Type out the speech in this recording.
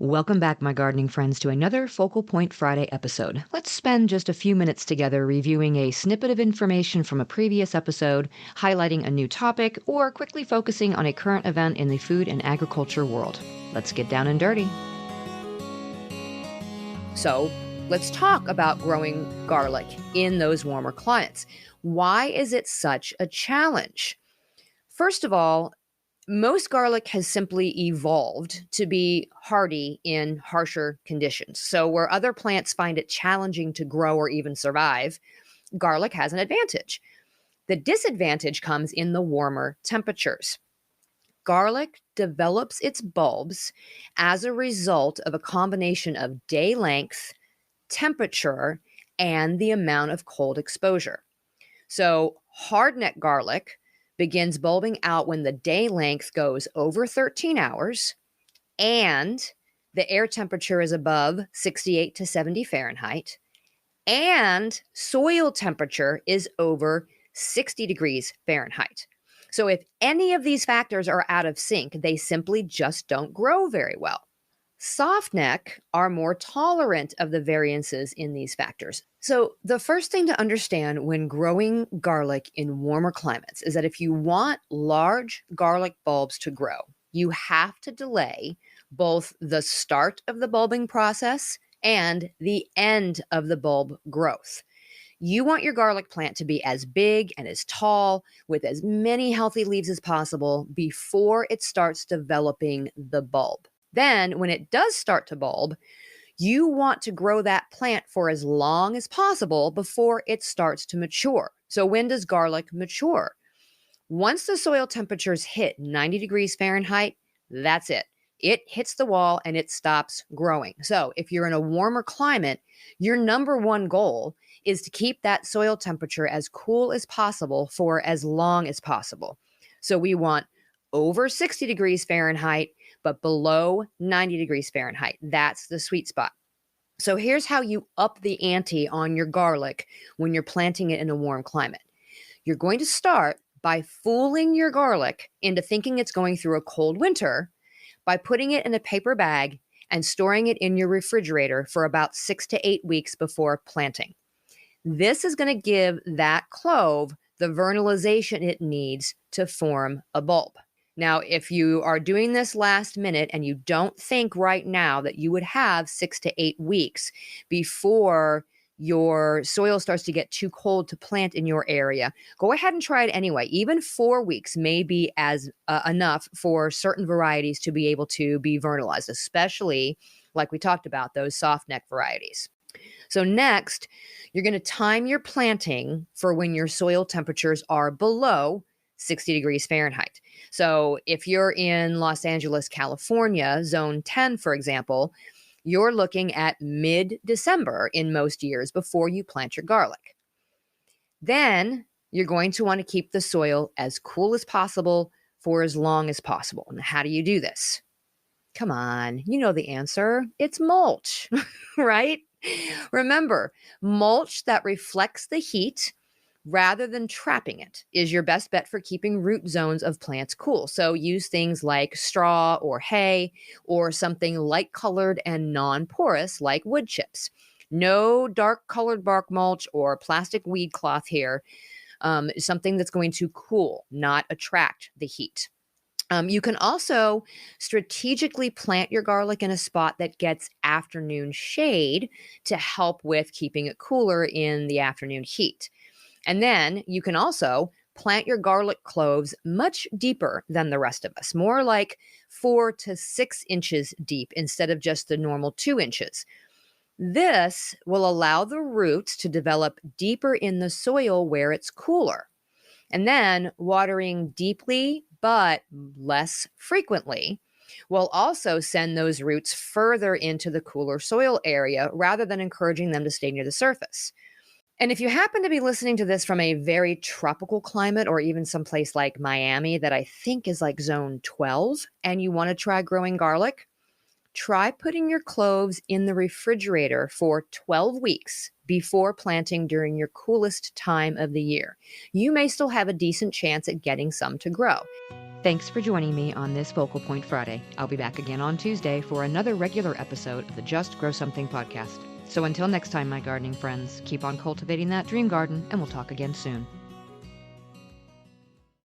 Welcome back, my gardening friends, to another Focal Point Friday episode. Let's spend just a few minutes together reviewing a snippet of information from a previous episode, highlighting a new topic, or quickly focusing on a current event in the food and agriculture world. Let's get down and dirty. So, let's talk about growing garlic in those warmer climates. Why is it such a challenge? First of all, most garlic has simply evolved to be hardy in harsher conditions. So, where other plants find it challenging to grow or even survive, garlic has an advantage. The disadvantage comes in the warmer temperatures. Garlic develops its bulbs as a result of a combination of day length, temperature, and the amount of cold exposure. So, hardneck garlic begins bulbing out when the day length goes over 13 hours and the air temperature is above 68 to 70 Fahrenheit and soil temperature is over 60 degrees Fahrenheit. So if any of these factors are out of sync, they simply just don't grow very well. Softneck are more tolerant of the variances in these factors. So, the first thing to understand when growing garlic in warmer climates is that if you want large garlic bulbs to grow, you have to delay both the start of the bulbing process and the end of the bulb growth. You want your garlic plant to be as big and as tall with as many healthy leaves as possible before it starts developing the bulb. Then, when it does start to bulb, you want to grow that plant for as long as possible before it starts to mature. So, when does garlic mature? Once the soil temperatures hit 90 degrees Fahrenheit, that's it. It hits the wall and it stops growing. So, if you're in a warmer climate, your number one goal is to keep that soil temperature as cool as possible for as long as possible. So, we want over 60 degrees Fahrenheit, but below 90 degrees Fahrenheit. That's the sweet spot. So here's how you up the ante on your garlic when you're planting it in a warm climate. You're going to start by fooling your garlic into thinking it's going through a cold winter by putting it in a paper bag and storing it in your refrigerator for about 6 to 8 weeks before planting. This is going to give that clove the vernalization it needs to form a bulb. Now, if you are doing this last minute and you don't think right now that you would have 6 to 8 weeks before your soil starts to get too cold to plant in your area, go ahead and try it anyway. Even 4 weeks may be as enough for certain varieties to be able to be vernalized, especially like we talked about, those soft neck varieties. So next, you're going to time your planting for when your soil temperatures are below 60 degrees Fahrenheit. So if you're in Los Angeles, California, zone 10, for example, you're looking at mid-December in most years before you plant your garlic. Then you're going to want to keep the soil as cool as possible for as long as possible. And how do you do this? Come on, you know the answer. It's mulch, right? Remember, mulch that reflects the heat rather than trapping it is your best bet for keeping root zones of plants cool. So use things like straw or hay or something light colored and non-porous like wood chips. No dark colored bark mulch or plastic weed cloth here. Something that's going to cool, not attract the heat. You can also strategically plant your garlic in a spot that gets afternoon shade to help with keeping it cooler in the afternoon heat. And then you can also plant your garlic cloves much deeper than the rest of us, more like 4 to 6 inches deep instead of just the normal 2 inches. This will allow the roots to develop deeper in the soil where it's cooler. And then watering deeply but less frequently will also send those roots further into the cooler soil area rather than encouraging them to stay near the surface. And if you happen to be listening to this from a very tropical climate or even someplace like Miami that I think is like zone 12 and you want to try growing garlic, try putting your cloves in the refrigerator for 12 weeks before planting during your coolest time of the year. You may still have a decent chance at getting some to grow. Thanks for joining me on this Focal Point Friday. I'll be back again on Tuesday for another regular episode of the Just Grow Something podcast. So until next time, my gardening friends, keep on cultivating that dream garden, and we'll talk again soon.